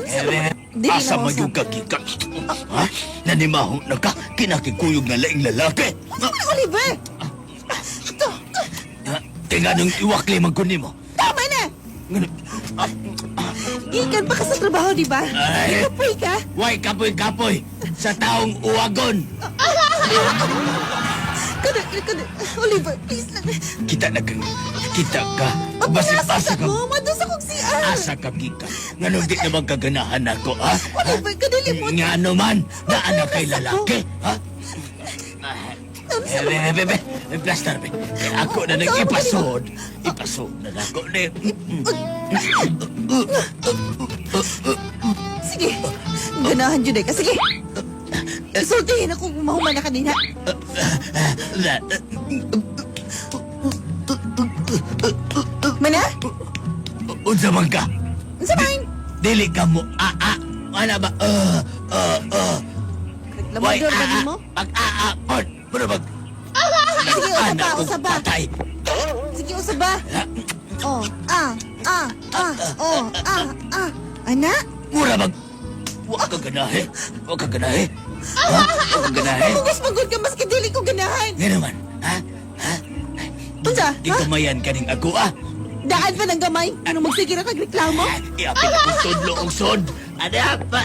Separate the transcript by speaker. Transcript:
Speaker 1: Dili
Speaker 2: Asa
Speaker 1: na
Speaker 2: magyug
Speaker 1: usap.
Speaker 2: ka gikan? Ha? Nanimaho na ka kinakikuyog na laing lalaki.
Speaker 1: Oliver! Ito!
Speaker 2: Ha? Tinganong iwakli man kunin mo.
Speaker 1: Tama na! Gikan pa ka sa trabaho, di ba?
Speaker 2: Ay.
Speaker 1: Ikapoy ka?
Speaker 2: Way kapoy-kapoy sa taong uwagon.
Speaker 1: Oliver, please lang.
Speaker 2: Kita na kang kita ka.
Speaker 1: Pagpinasas
Speaker 2: Basta ka.
Speaker 1: ako, madus akong CR.
Speaker 2: Asa ka kita. Nganong di naman kaganahan ako, ha?
Speaker 1: Oliver, kadali mo.
Speaker 2: Nga naman, na anak kay lalaki, ha? Bebe, plaster, be. Ako na nang ipasod. Ipasod na ako.
Speaker 1: Sige, ganahan dyan eh. Sige, isultihin ako kung mahuman na kanina. Mana?
Speaker 2: Unsa man ka?
Speaker 1: Sa main?
Speaker 2: Dili ka mo, Ano ba?
Speaker 1: Naglamador ka din mo?
Speaker 2: Pag-aapon. Pero mag...
Speaker 1: Sige, usaba,
Speaker 2: Anak kong
Speaker 1: usaba.
Speaker 2: patay.
Speaker 1: Sige, usaba. Oh, Anak?
Speaker 2: Mura mag... Huwag ka ganahe. Huwag ka ganahe. Ha? Huwag ka ganahe.
Speaker 1: Magus pagod ka, maski dili ko ganahan.
Speaker 2: Nga naman, ha?
Speaker 1: Unsa?
Speaker 2: Di
Speaker 1: Ha?
Speaker 2: kumayan ka ning ako,
Speaker 1: Daan pa ng gamay. Ano magsige na kagreklamo?
Speaker 2: Iapin ako sod lo og sod. Ada pa?